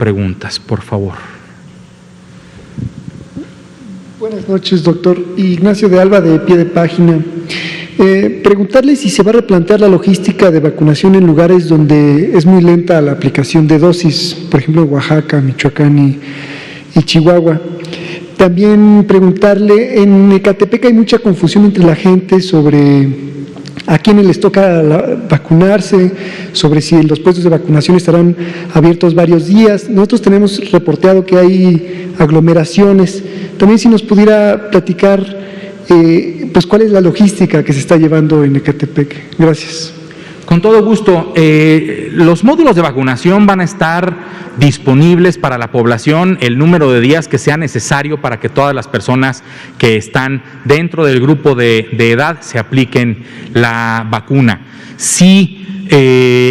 preguntas, por favor. Buenas noches, doctor. Ignacio de Alba, de Pie de Página. Preguntarle si se va a replantear la logística de vacunación en lugares donde es muy lenta la aplicación de dosis, por ejemplo, en Oaxaca, Michoacán y Chihuahua. También preguntarle, en Ecatepec hay mucha confusión entre la gente sobre a quiénes les toca vacunarse, sobre si los puestos de vacunación estarán abiertos varios días. Nosotros tenemos reporteado que hay aglomeraciones. También si nos pudiera platicar pues cuál es la logística que se está llevando en Ecatepec. Gracias. Con todo gusto. Los módulos de vacunación van a estar disponibles para la población el número de días que sea necesario para que todas las personas que están dentro del grupo de edad se apliquen la vacuna. Si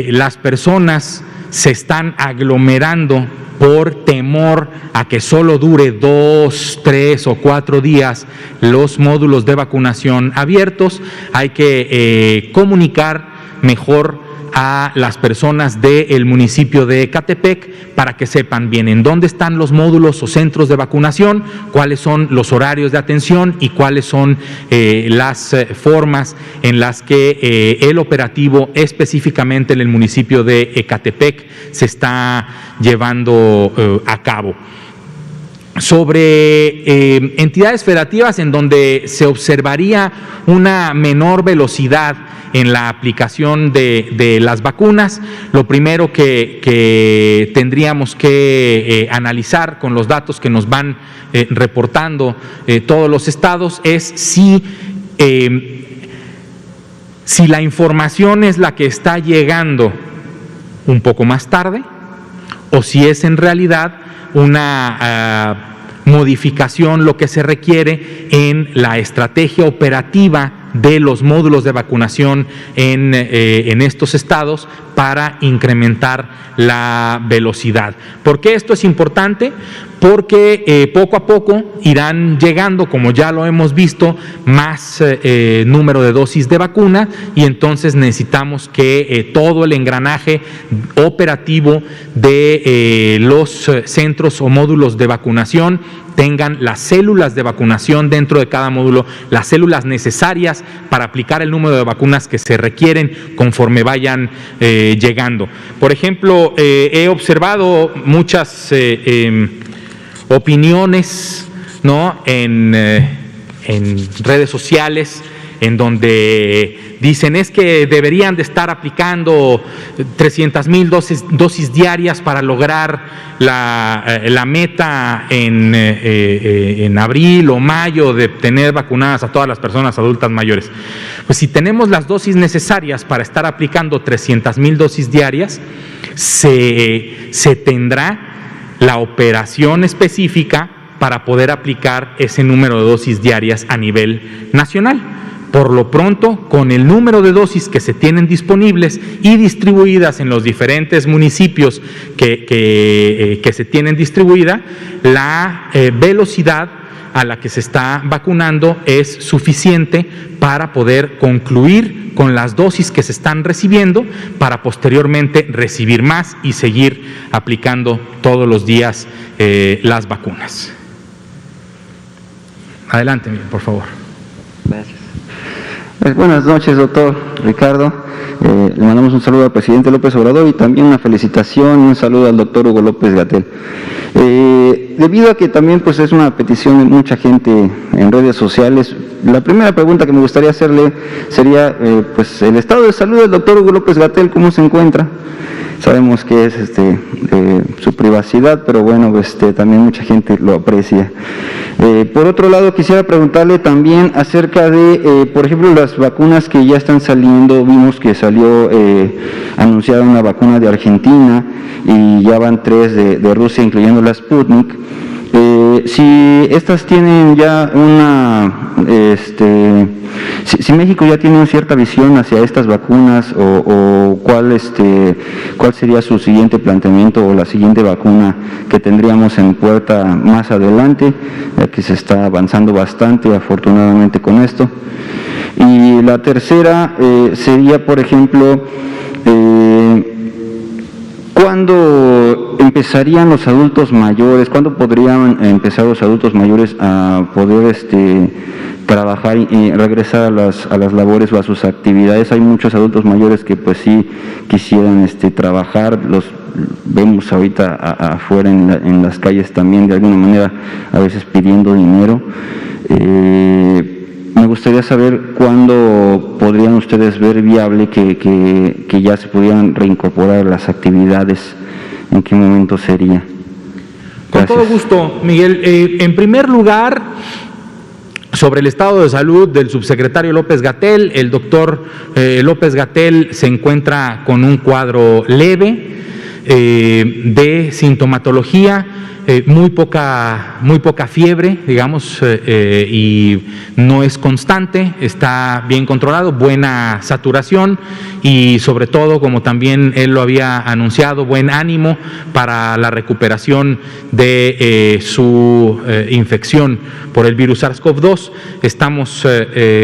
las personas se están aglomerando por temor a que solo dure 2, 3 o 4 días los módulos de vacunación abiertos, hay que comunicar mejor a las personas del municipio de Ecatepec para que sepan bien en dónde están los módulos o centros de vacunación, cuáles son los horarios de atención y cuáles son las formas en las que el operativo específicamente en el municipio de Ecatepec se está llevando a cabo. Sobre entidades federativas en donde se observaría una menor velocidad en la aplicación de las vacunas, lo primero que tendríamos que analizar con los datos que nos van reportando todos los estados es si la información es la que está llegando un poco más tarde o si es en realidad una modificación lo que se requiere en la estrategia operativa de los módulos de vacunación en estos estados para incrementar la velocidad. ¿Por qué esto es importante? Porque poco a poco irán llegando, como ya lo hemos visto, más número de dosis de vacuna y entonces necesitamos que todo el engranaje operativo de los centros o módulos de vacunación tengan las células de vacunación dentro de cada módulo, las células necesarias para aplicar el número de vacunas que se requieren conforme vayan llegando. Por ejemplo, he observado muchas opiniones, ¿no?, en redes sociales en donde dicen es que deberían de estar aplicando 300,000 dosis diarias para lograr la meta en abril o mayo de tener vacunadas a todas las personas adultas mayores. Pues si tenemos las dosis necesarias para estar aplicando 300,000 dosis diarias, se tendrá la operación específica para poder aplicar ese número de dosis diarias a nivel nacional. Por lo pronto, con el número de dosis que se tienen disponibles y distribuidas en los diferentes municipios que se tienen distribuida, la velocidad a la que se está vacunando es suficiente para poder concluir con las dosis que se están recibiendo para posteriormente recibir más y seguir aplicando todos los días las vacunas. Adelante, por favor. Gracias. Buenas noches, doctor Ricardo. Le mandamos un saludo al presidente López Obrador y también una felicitación y un saludo al doctor Hugo López-Gatell. Debido a que también pues es una petición de mucha gente en redes sociales, la primera pregunta que me gustaría hacerle sería pues el estado de salud del doctor Hugo López-Gatell, ¿cómo se encuentra? Sabemos que es su privacidad, pero bueno, también mucha gente lo aprecia. Por otro lado, quisiera preguntarle también acerca de, por ejemplo, las vacunas que ya están saliendo. Vimos que salió anunciada una vacuna de Argentina y ya van 3 de Rusia, incluyendo la Sputnik. Si estas tienen ya una, si México ya tiene una cierta visión hacia estas vacunas o cuál sería su siguiente planteamiento o la siguiente vacuna que tendríamos en puerta más adelante, ya que se está avanzando bastante afortunadamente con esto. Y la tercera sería, por ejemplo, ¿Cuándo empezarían los adultos mayores? ¿Cuándo podrían empezar los adultos mayores a poder trabajar y regresar a las labores o a sus actividades? Hay muchos adultos mayores que pues sí quisieran trabajar, los vemos ahorita afuera en las calles también, de alguna manera, a veces pidiendo dinero. Me gustaría saber cuándo podrían ustedes ver viable que ya se pudieran reincorporar las actividades, en qué momento sería. Con Gracias. todo gusto, Miguel. En primer lugar, sobre el estado de salud del subsecretario López-Gatell, el doctor López-Gatell se encuentra con un cuadro leve de sintomatología, muy poca fiebre, digamos, y no es constante, está bien controlado, buena saturación y sobre todo, como también él lo había anunciado, buen ánimo para la recuperación de su infección por el virus SARS-CoV-2. Estamos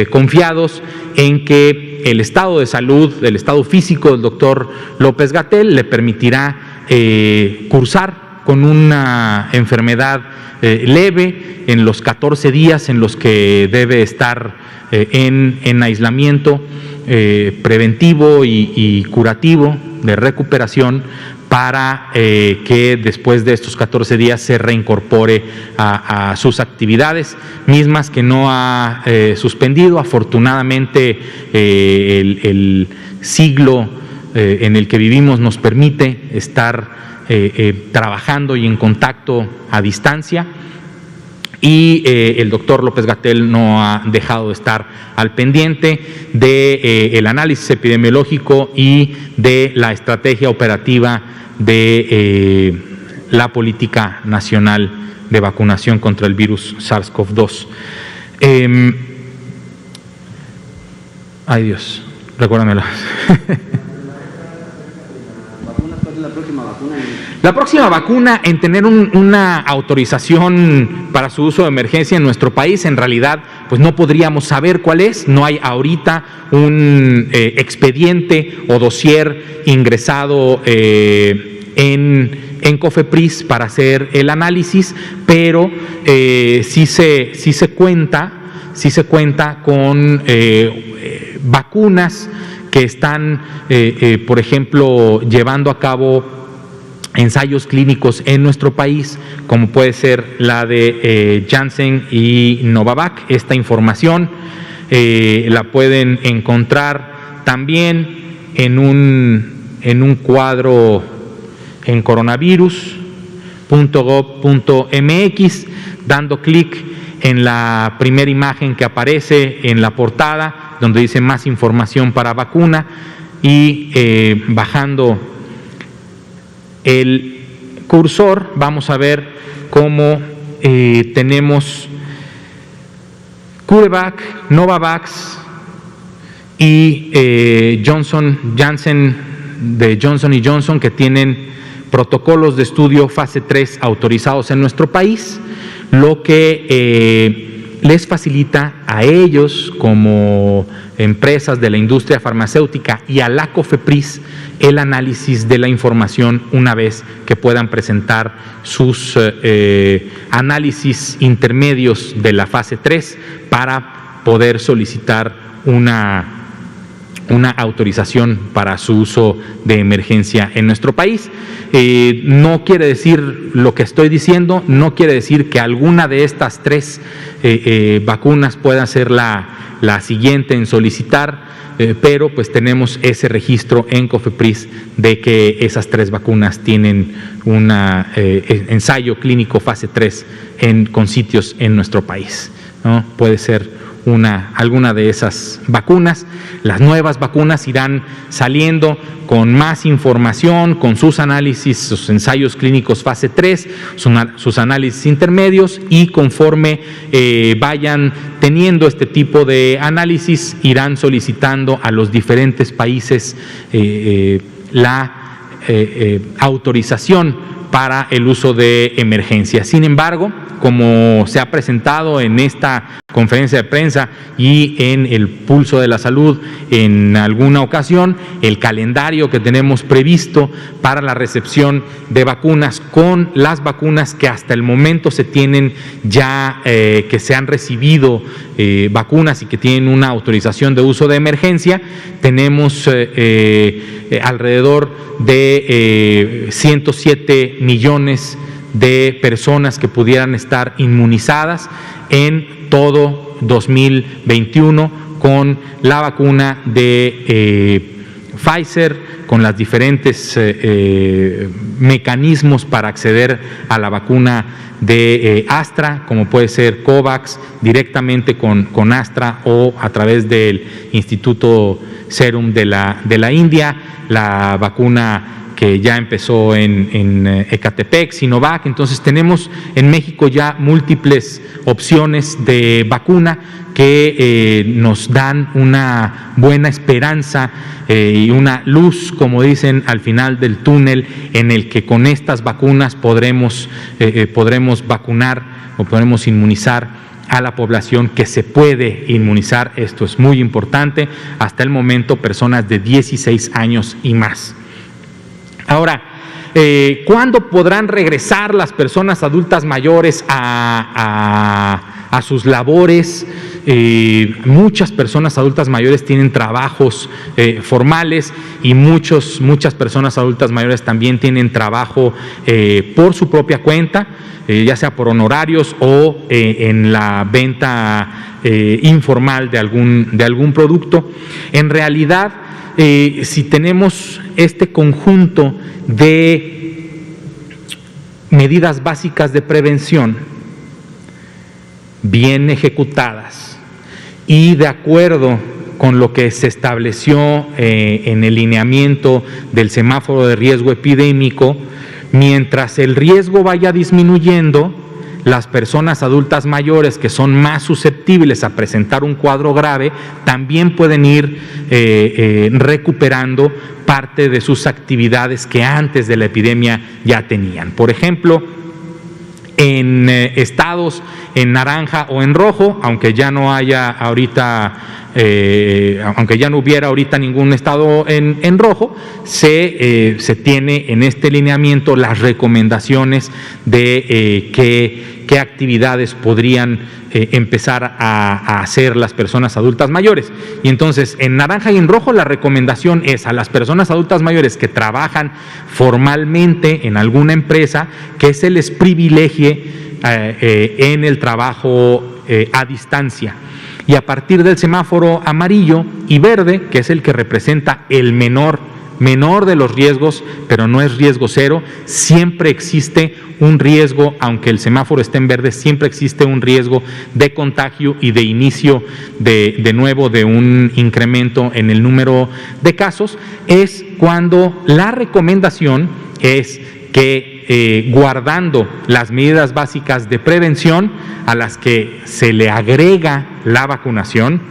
confiados en que el estado de salud, el estado físico del doctor López-Gatell le permitirá cursar con una enfermedad leve en los 14 días en los que debe estar en aislamiento preventivo y curativo de recuperación para que después de estos 14 días se reincorpore a sus actividades, mismas que no ha suspendido. Afortunadamente el siglo en el que vivimos nos permite estar trabajando y en contacto a distancia, y el doctor López-Gatell no ha dejado de estar al pendiente del análisis epidemiológico y de la estrategia operativa de la política nacional de vacunación contra el virus SARS-CoV-2. Ay Dios, recuérdamelo. La próxima vacuna en tener una autorización para su uso de emergencia en nuestro país, en realidad, pues no podríamos saber cuál es. No hay ahorita un expediente o dossier ingresado en COFEPRIS para hacer el análisis, pero sí se cuenta con vacunas que están, por ejemplo, llevando a cabo ensayos clínicos en nuestro país, como puede ser la de Janssen y Novavax. Esta información la pueden encontrar también en un cuadro en coronavirus.gov.mx, dando clic en la primera imagen que aparece en la portada, donde dice más información para vacuna, y bajando el cursor vamos a ver cómo tenemos CureVac, Novavax y Janssen de Johnson & Johnson, que tienen protocolos de estudio fase 3 autorizados en nuestro país, lo que les facilita a ellos como empresas de la industria farmacéutica y a la COFEPRIS el análisis de la información una vez que puedan presentar sus análisis intermedios de la fase 3 para poder solicitar una autorización para su uso de emergencia en nuestro país. No quiere decir lo que estoy diciendo, no quiere decir que alguna de estas tres vacunas pueda ser la siguiente en solicitar, pero pues tenemos ese registro en COFEPRIS de que esas tres vacunas tienen un ensayo clínico fase 3 con sitios en nuestro país, ¿no? Puede ser alguna de esas vacunas. Las nuevas vacunas irán saliendo con más información, con sus análisis, sus ensayos clínicos fase 3, sus análisis intermedios, y conforme vayan teniendo este tipo de análisis, irán solicitando a los diferentes países la autorización para el uso de emergencia. Sin embargo, como se ha presentado en esta conferencia de prensa y en el Pulso de la Salud en alguna ocasión el calendario que tenemos previsto para la recepción de vacunas, con las vacunas que hasta el momento se tienen ya, que se han recibido vacunas y que tienen una autorización de uso de emergencia. Tenemos alrededor de 107 millones de personas que pudieran estar inmunizadas en todo 2021 con la vacuna de Pfizer, con los diferentes mecanismos para acceder a la vacuna de Astra, como puede ser COVAX, directamente con Astra o a través del Instituto Serum de la India, la vacuna que ya empezó en Ecatepec, Sinovac. Entonces tenemos en México ya múltiples opciones de vacuna que nos dan una buena esperanza y una luz, como dicen, al final del túnel, en el que con estas vacunas podremos vacunar o podremos inmunizar a la población que se puede inmunizar. Esto es muy importante. Hasta el momento, personas de 16 años y más. Ahora, ¿cuándo podrán regresar las personas adultas mayores a sus labores? Muchas personas adultas mayores tienen trabajos formales y muchas personas adultas mayores también tienen trabajo por su propia cuenta, ya sea por honorarios o en la venta informal de algún producto. En realidad, si tenemos este conjunto de medidas básicas de prevención bien ejecutadas y de acuerdo con lo que se estableció en el lineamiento del semáforo de riesgo epidémico, mientras el riesgo vaya disminuyendo, las personas adultas mayores que son más susceptibles a presentar un cuadro grave también pueden ir recuperando parte de sus actividades que antes de la epidemia ya tenían. Por ejemplo, en estados en naranja o en rojo, aunque ya no haya ahorita, aunque ya no hubiera ahorita ningún estado en rojo, se tiene en este lineamiento las recomendaciones de qué actividades podrían empezar a hacer las personas adultas mayores. Y entonces, en naranja y en rojo, la recomendación es a las personas adultas mayores que trabajan formalmente en alguna empresa que se les privilegie en el trabajo a distancia. Y a partir del semáforo amarillo y verde, que es el que representa el menor de los riesgos, pero no es riesgo cero, siempre existe un riesgo, aunque el semáforo esté en verde, siempre existe un riesgo de contagio y de inicio de nuevo de un incremento en el número de casos. Es cuando la recomendación es que guardando las medidas básicas de prevención a las que se le agrega la vacunación,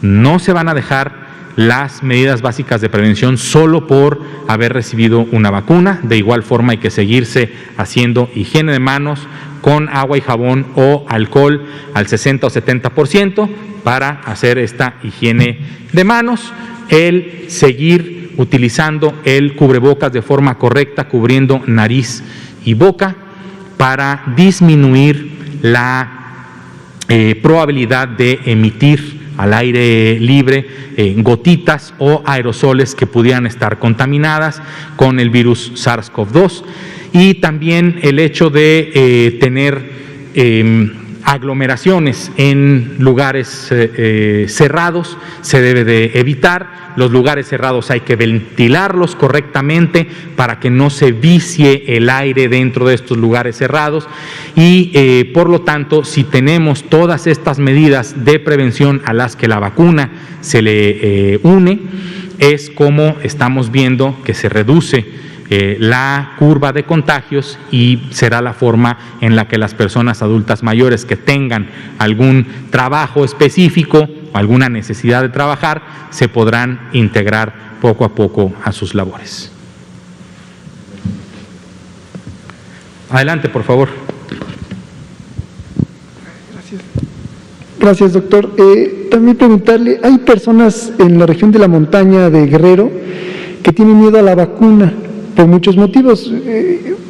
no se van a dejar las medidas básicas de prevención solo por haber recibido una vacuna. De igual forma hay que seguirse haciendo higiene de manos con agua y jabón o alcohol al 60 o 70% para hacer esta higiene de manos, el seguir utilizando el cubrebocas de forma correcta, cubriendo nariz y boca para disminuir la probabilidad de emitir al aire libre gotitas o aerosoles que pudieran estar contaminadas con el virus SARS-CoV-2, y también el hecho de tener aglomeraciones en lugares cerrados se debe de evitar. Los lugares cerrados hay que ventilarlos correctamente para que no se vicie el aire dentro de estos lugares cerrados, y por lo tanto, si tenemos todas estas medidas de prevención a las que la vacuna se le une, es como estamos viendo que se reduce la curva de contagios, y será la forma en la que las personas adultas mayores que tengan algún trabajo específico o alguna necesidad de trabajar se podrán integrar poco a poco a sus labores. Adelante, por favor. Gracias, doctor. También preguntarle, hay personas en la región de la montaña de Guerrero que tienen miedo a la vacuna por muchos motivos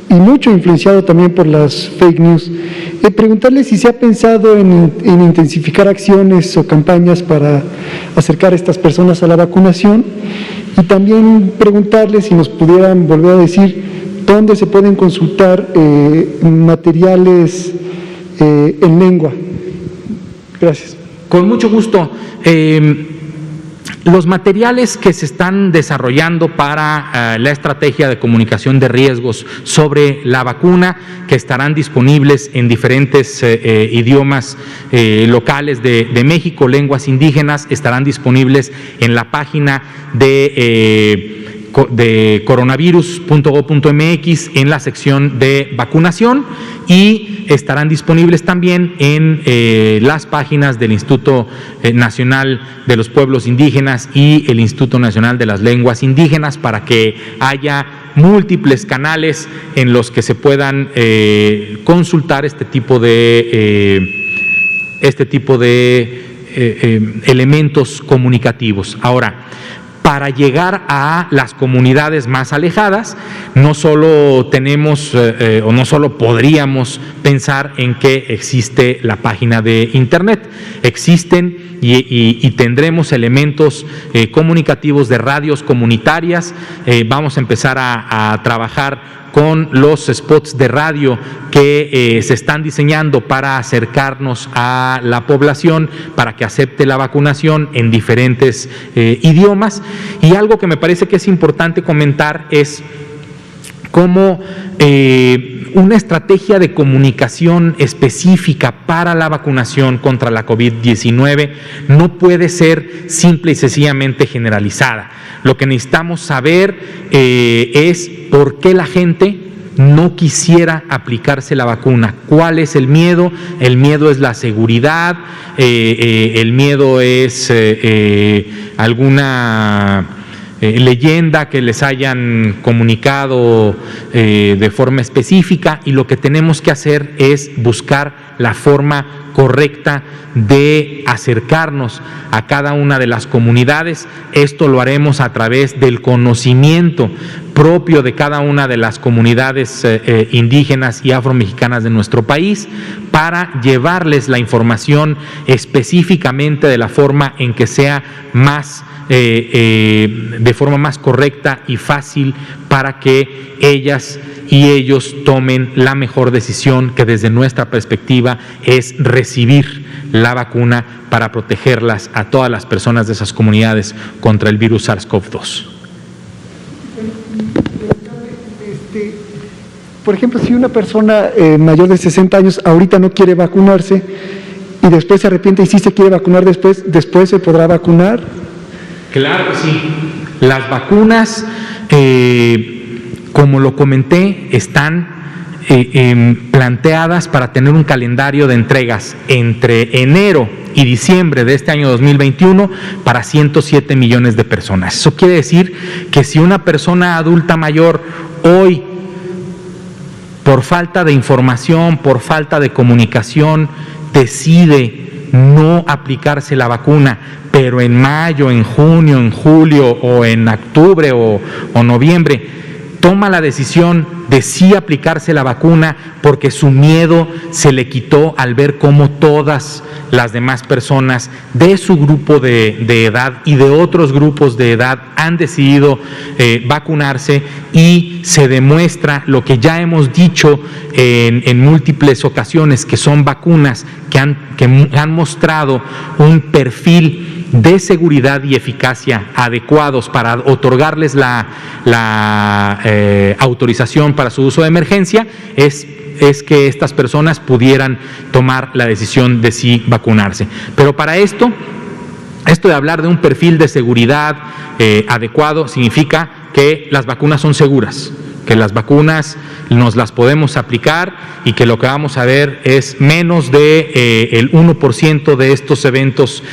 y mucho influenciado también por las fake news. Preguntarle si se ha pensado en intensificar acciones o campañas para acercar a estas personas a la vacunación, y también preguntarle si nos pudieran volver a decir dónde se pueden consultar materiales en lengua. Gracias. Con mucho gusto. Los materiales que se están desarrollando para la estrategia de comunicación de riesgos sobre la vacuna, que estarán disponibles en diferentes idiomas locales de México, lenguas indígenas, estarán disponibles en la página de coronavirus.gov.mx en la sección de vacunación, y estarán disponibles también en las páginas del Instituto Nacional de los Pueblos Indígenas y el Instituto Nacional de las Lenguas Indígenas, para que haya múltiples canales en los que se puedan consultar este tipo de elementos comunicativos. Ahora, para llegar a las comunidades más alejadas, no solo tenemos o no solo podríamos pensar en que existe la página de internet, existen y tendremos elementos comunicativos de radios comunitarias. Vamos a empezar a trabajar con los spots de radio que se están diseñando para acercarnos a la población para que acepte la vacunación en diferentes idiomas. Y algo que me parece que es importante comentar es cómo una estrategia de comunicación específica para la vacunación contra la COVID-19 no puede ser simple y sencillamente generalizada. Lo que necesitamos saber es por qué la gente no quisiera aplicarse la vacuna. ¿Cuál es el miedo? El miedo es la seguridad, el miedo es alguna leyenda que les hayan comunicado de forma específica, y lo que tenemos que hacer es buscar la forma correcta de acercarnos a cada una de las comunidades. Esto lo haremos a través del conocimiento propio de cada una de las comunidades indígenas y afromexicanas de nuestro país, para llevarles la información específicamente de la forma en que sea más de forma más correcta y fácil, para que ellas y ellos tomen la mejor decisión, que desde nuestra perspectiva es recibir la vacuna para protegerlas a todas las personas de esas comunidades contra el virus SARS-CoV-2. Por ejemplo, si una persona mayor de 60 años ahorita no quiere vacunarse y después se arrepiente y sí se quiere vacunar después ¿se podrá vacunar? Claro que sí. Las vacunas, como lo comenté, están planteadas para tener un calendario de entregas entre enero y diciembre de este año 2021 para 107 millones de personas. Eso quiere decir que si una persona adulta mayor hoy, por falta de información, por falta de comunicación, decide no aplicarse la vacuna, pero en mayo, en junio, en julio o en octubre o noviembre toma la decisión de sí aplicarse la vacuna porque su miedo se le quitó al ver cómo todas las demás personas de su grupo de edad y de otros grupos de edad han decidido vacunarse, y se demuestra lo que ya hemos dicho en múltiples ocasiones, que son vacunas que han mostrado un perfil de seguridad y eficacia adecuados para otorgarles la autorización para su uso de emergencia, es que estas personas pudieran tomar la decisión de sí vacunarse. Pero para esto de hablar de un perfil de seguridad adecuado significa que las vacunas son seguras. que las vacunas nos las podemos aplicar y que lo que vamos a ver es menos de el 1% de estos eventos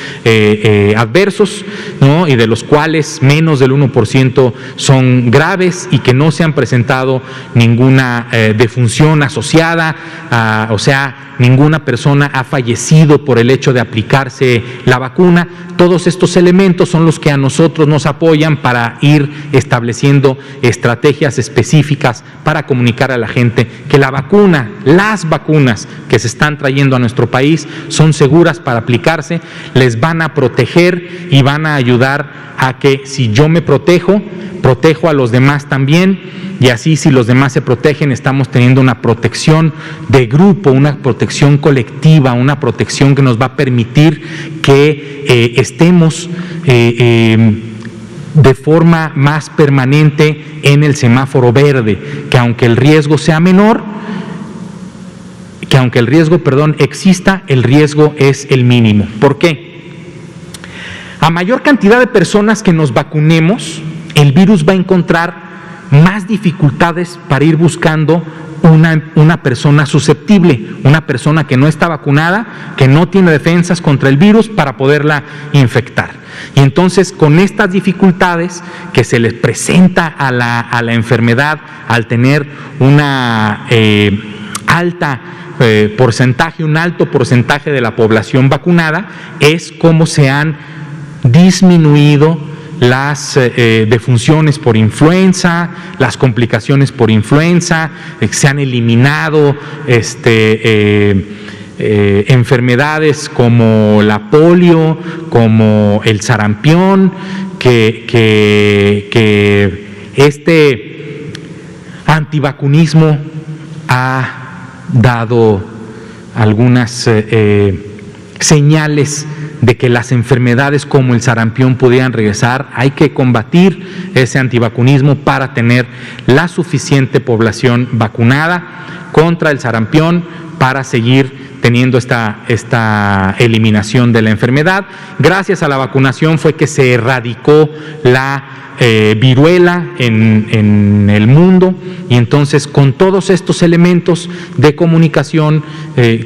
adversos, ¿no? Y de los cuales menos del 1% son graves y que no se han presentado ninguna defunción asociada, o sea, ninguna persona ha fallecido por el hecho de aplicarse la vacuna. Todos estos elementos son los que a nosotros nos apoyan para ir estableciendo estrategias específicas para comunicar a la gente que la vacuna, las vacunas que se están trayendo a nuestro país son seguras para aplicarse, les van a proteger y van a ayudar a que si yo me protejo a los demás también, y así si los demás se protegen estamos teniendo una protección de grupo, una protección colectiva, una protección que nos va a permitir que estemos de forma más permanente en el semáforo verde, que aunque el riesgo sea menor, exista, el riesgo es el mínimo. ¿Por qué? A mayor cantidad de personas que nos vacunemos, el virus va a encontrar más dificultades para ir buscando una persona susceptible, una persona que no está vacunada, que no tiene defensas contra el virus para poderla infectar. Y entonces, con estas dificultades que se les presenta a la enfermedad al tener una un alto porcentaje de la población vacunada, es como se han disminuido las defunciones por influenza, las complicaciones por influenza, se han eliminado enfermedades como la polio, como el sarampión, que este antivacunismo ha dado algunas señales de que las enfermedades como el sarampión pudieran regresar. Hay que combatir ese antivacunismo para tener la suficiente población vacunada contra el sarampión para seguir teniendo esta eliminación de la enfermedad. Gracias a la vacunación fue que se erradicó la viruela en el mundo, y entonces con todos estos elementos de comunicación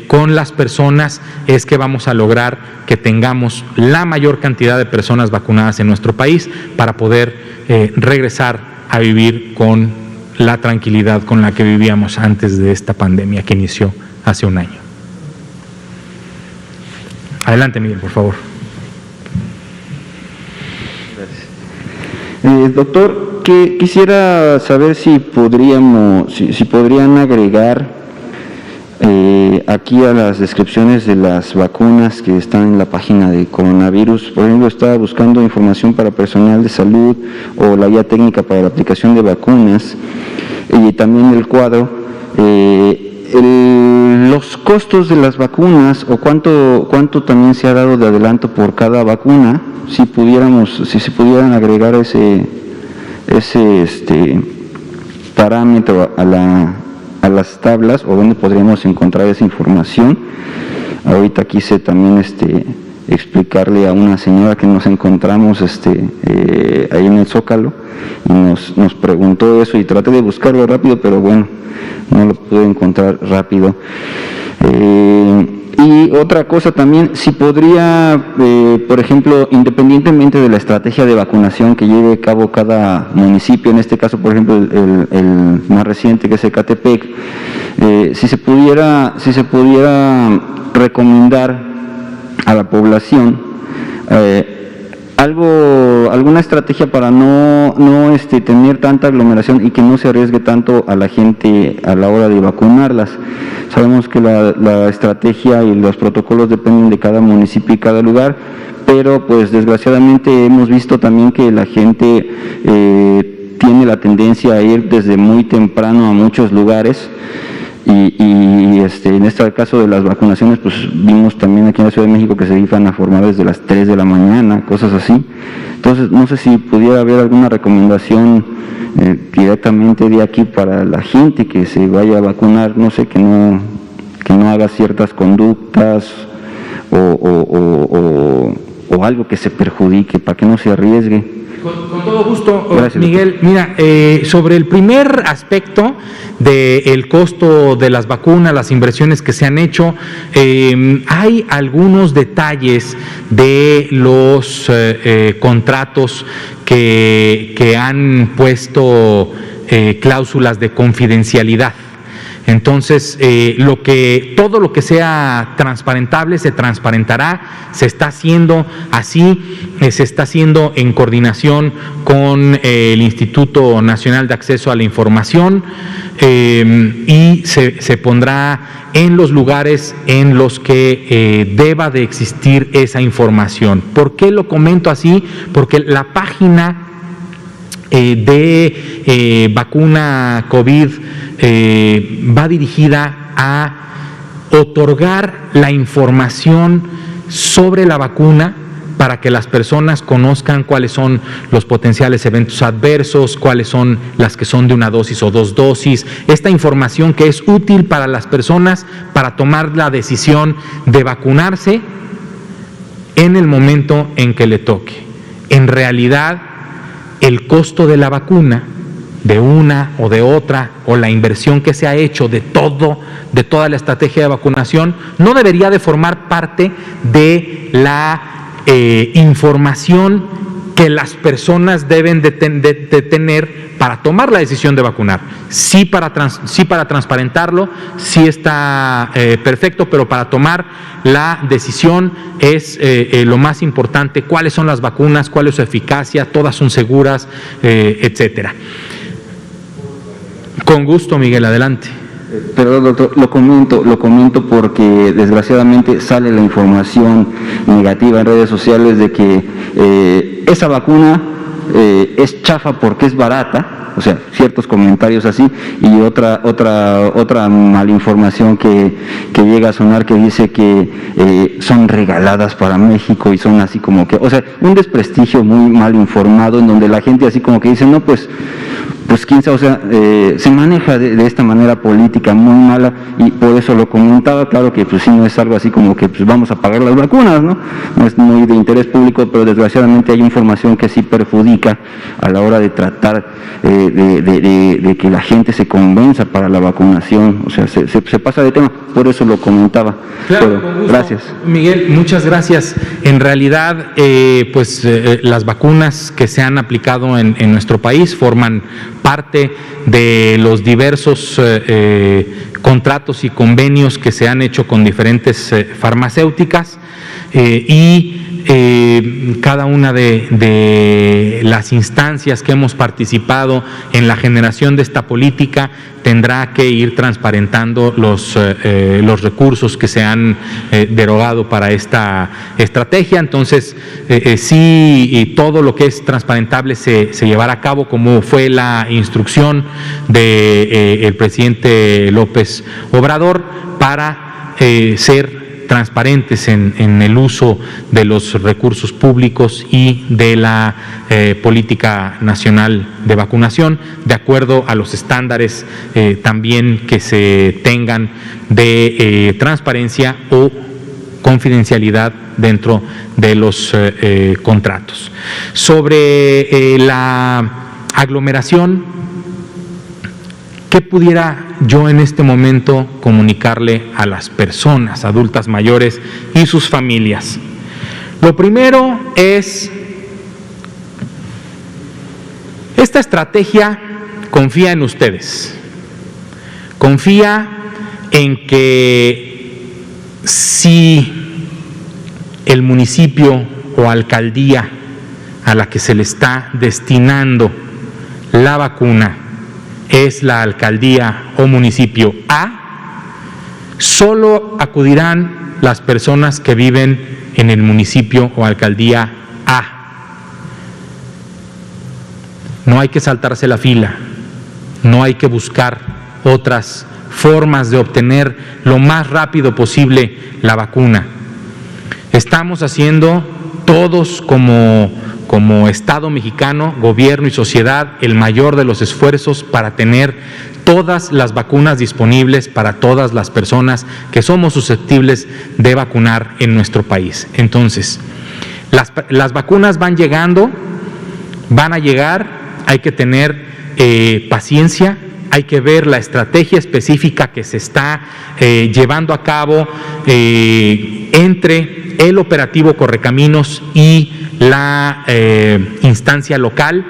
con las personas es que vamos a lograr que tengamos la mayor cantidad de personas vacunadas en nuestro país para poder regresar a vivir con la tranquilidad con la que vivíamos antes de esta pandemia que inició hace un año. Adelante, Miguel, por favor. Doctor, quisiera saber si podrían agregar aquí a las descripciones de las vacunas que están en la página de coronavirus. Por ejemplo, estaba buscando información para personal de salud o la guía técnica para la aplicación de vacunas, y también el cuadro, los costos de las vacunas o cuánto también se ha dado de adelanto por cada vacuna. Si se pudieran agregar ese parámetro a las tablas, o dónde podríamos encontrar esa información. Ahorita quise también explicarle a una señora que nos encontramos ahí en el Zócalo, y nos preguntó eso, y traté de buscarlo rápido, pero bueno, no lo pude encontrar rápido. Y otra cosa también, si podría, por ejemplo, independientemente de la estrategia de vacunación que lleve a cabo cada municipio, en este caso, por ejemplo, el más reciente, que es Ecatepec, si se pudiera recomendar a la población alguna estrategia para no tener tanta aglomeración y que no se arriesgue tanto a la gente a la hora de vacunarlas. Sabemos que la estrategia y los protocolos dependen de cada municipio y cada lugar, pero pues desgraciadamente hemos visto también que la gente tiene la tendencia a ir desde muy temprano a muchos lugares. Y en este caso de las vacunaciones, pues vimos también aquí en la Ciudad de México que se iban a formar desde las 3 de la mañana, cosas así. Entonces, no sé si pudiera haber alguna recomendación directamente de aquí para la gente que se vaya a vacunar, no sé, que no haga ciertas conductas o algo que se perjudique, para que no se arriesgue. Con todo gusto, Gracias, Miguel. Mira, sobre el primer aspecto del costo de las vacunas, las inversiones que se han hecho, hay algunos detalles de los contratos que han puesto cláusulas de confidencialidad. Entonces, todo lo que sea transparentable se transparentará, se está haciendo así, se está haciendo en coordinación con el Instituto Nacional de Acceso a la Información y se pondrá en los lugares en los que deba de existir esa información. ¿Por qué lo comento así? Porque la página de vacuna COVID va dirigida a otorgar la información sobre la vacuna para que las personas conozcan cuáles son los potenciales eventos adversos, cuáles son las que son de una dosis o dos dosis, esta información que es útil para las personas para tomar la decisión de vacunarse en el momento en que le toque. En realidad, el costo de la vacuna, de una o de otra, o la inversión que se ha hecho de toda la estrategia de vacunación, no debería de formar parte de la información que las personas deben de tener para tomar la decisión de vacunar. Sí para transparentarlo, sí está perfecto, pero para tomar la decisión es lo más importante: cuáles son las vacunas, cuál es su eficacia, todas son seguras, etcétera. Con gusto, Miguel, adelante. Perdón, doctor, lo comento porque desgraciadamente sale la información negativa en redes sociales de que esa vacuna es chafa porque es barata, o sea, ciertos comentarios así, y otra malinformación que llega a sonar que dice que son regaladas para México y son así como que, o sea, un desprestigio muy mal informado en donde la gente así como que dice, no, pues quién sabe, o sea, se maneja de esta manera política muy mala, y por eso lo comentaba. Claro que pues sí, no es algo así como que pues vamos a pagar las vacunas, ¿no? No es muy de interés público, pero desgraciadamente hay información que sí perjudica a la hora de tratar de que la gente se convenza para la vacunación, o sea, se pasa de tema, por eso lo comentaba. Claro, pero, con gusto. Gracias. Miguel, muchas gracias. En realidad, las vacunas que se han aplicado en nuestro país forman parte de los diversos contratos y convenios que se han hecho con diferentes farmacéuticas y cada una de las instancias que hemos participado en la generación de esta política tendrá que ir transparentando los recursos que se han derogado para esta estrategia. Entonces, sí, todo lo que es transparentable se llevará a cabo, como fue la instrucción del presidente López Obrador, para ser transparentes en el uso de los recursos públicos y de la política nacional de vacunación, de acuerdo a los estándares también que se tengan de transparencia o confidencialidad dentro de los contratos. Sobre la aglomeración, ¿qué pudiera yo en este momento comunicarle a las personas adultas mayores y sus familias? Lo primero es, esta estrategia confía en ustedes, confía en que si el municipio o alcaldía a la que se le está destinando la vacuna es la alcaldía o municipio A, solo acudirán las personas que viven en el municipio o alcaldía A. No hay que saltarse la fila, no hay que buscar otras formas de obtener lo más rápido posible la vacuna. Estamos haciendo todos como Estado mexicano, gobierno y sociedad, el mayor de los esfuerzos para tener todas las vacunas disponibles para todas las personas que somos susceptibles de vacunar en nuestro país. Entonces, las vacunas van llegando van a llegar, hay que tener paciencia, hay que ver la estrategia específica que se está llevando a cabo entre el operativo Correcaminos y la instancia local,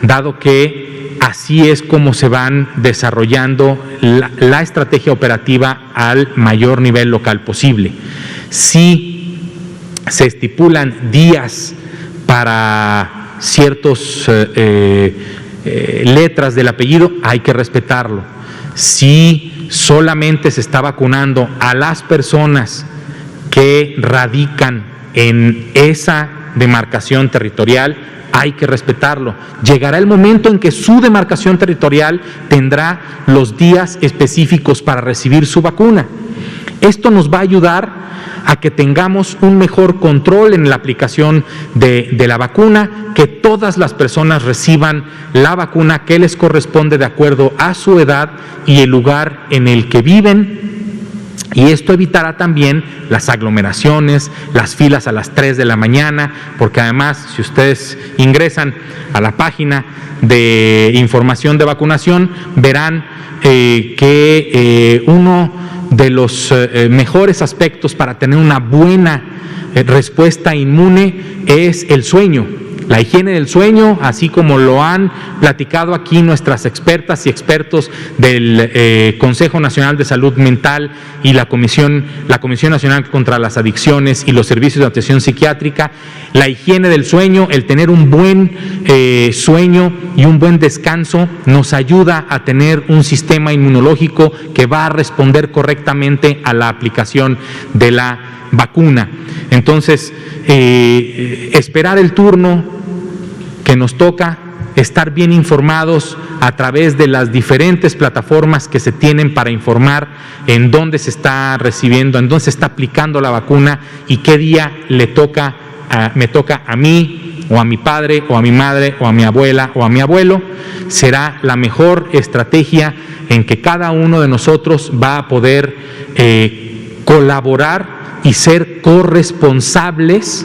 dado que así es como se van desarrollando la estrategia operativa al mayor nivel local posible. Si se estipulan días para ciertos letras del apellido, hay que respetarlo. Si solamente se está vacunando a las personas que radican en esa demarcación territorial, hay que respetarlo. Llegará el momento en que su demarcación territorial tendrá los días específicos para recibir su vacuna. Esto nos va a ayudar a que tengamos un mejor control en la aplicación de la vacuna, que todas las personas reciban la vacuna que les corresponde de acuerdo a su edad y el lugar en el que viven. Y esto evitará también las aglomeraciones, las filas a las 3 de la mañana, porque además, si ustedes ingresan a la página de información de vacunación, verán que uno de los mejores aspectos para tener una buena respuesta inmune es el sueño. La higiene del sueño, así como lo han platicado aquí nuestras expertas y expertos del Consejo Nacional de Salud Mental y la Comisión Nacional contra las Adicciones y los Servicios de Atención Psiquiátrica, la higiene del sueño, el tener un buen sueño y un buen descanso nos ayuda a tener un sistema inmunológico que va a responder correctamente a la aplicación de la vacuna. Entonces, esperar el turno que nos toca, estar bien informados a través de las diferentes plataformas que se tienen para informar en dónde se está recibiendo, en dónde se está aplicando la vacuna y qué día me toca a mí, o a mi padre, o a mi madre, o a mi abuela, o a mi abuelo, será la mejor estrategia en que cada uno de nosotros va a poder colaborar y ser corresponsables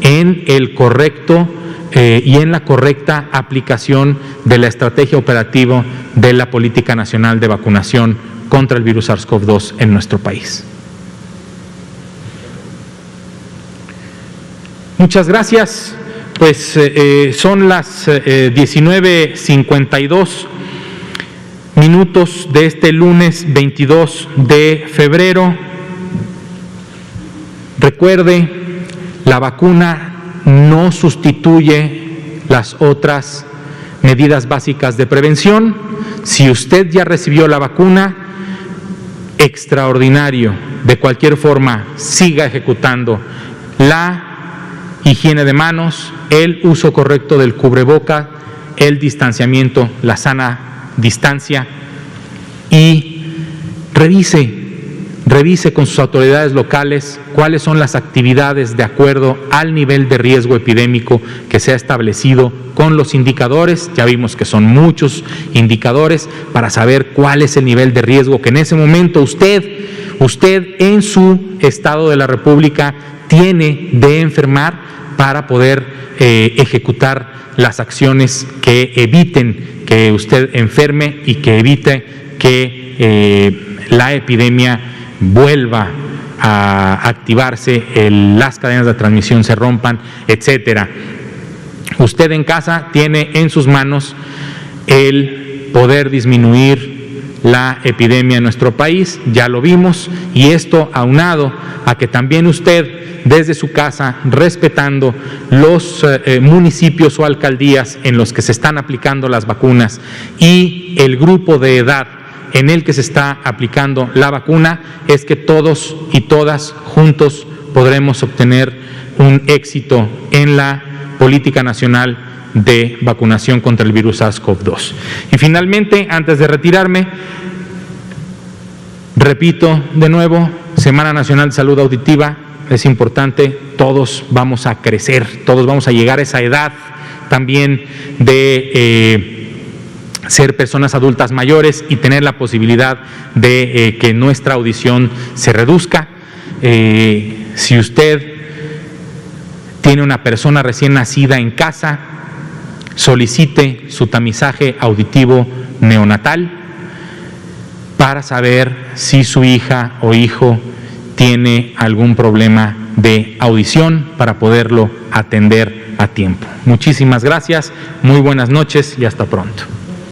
en el correcto y en la correcta aplicación de la estrategia operativa de la Política Nacional de Vacunación contra el virus SARS-CoV-2 en nuestro país. Muchas gracias. Pues son las 19:52 minutos de este lunes 22 de febrero. Recuerde, la vacuna no sustituye las otras medidas básicas de prevención. Si usted ya recibió la vacuna, extraordinario. De cualquier forma, siga ejecutando la higiene de manos, el uso correcto del cubreboca, el distanciamiento, la sana distancia, y revise con sus autoridades locales cuáles son las actividades de acuerdo al nivel de riesgo epidémico que se ha establecido con los indicadores. Ya vimos que son muchos indicadores para saber cuál es el nivel de riesgo que en ese momento usted en su estado de la República tiene de enfermar para poder ejecutar las acciones que eviten que usted enferme y que evite que la epidemia vuelva a activarse, las cadenas de transmisión se rompan, etcétera. Usted en casa tiene en sus manos el poder disminuir la epidemia en nuestro país, ya lo vimos, y esto aunado a que también usted desde su casa, respetando los municipios o alcaldías en los que se están aplicando las vacunas y el grupo de edad en el que se está aplicando la vacuna, es que todos y todas juntos podremos obtener un éxito en la política nacional de vacunación contra el virus SARS-CoV-2. Y finalmente, antes de retirarme, repito de nuevo, Semana Nacional de Salud Auditiva, es importante, todos vamos a crecer, todos vamos a llegar a esa edad también de ser personas adultas mayores y tener la posibilidad de que nuestra audición se reduzca. Si usted tiene una persona recién nacida en casa, solicite su tamizaje auditivo neonatal para saber si su hija o hijo tiene algún problema de audición para poderlo atender a tiempo. Muchísimas gracias, muy buenas noches y hasta pronto.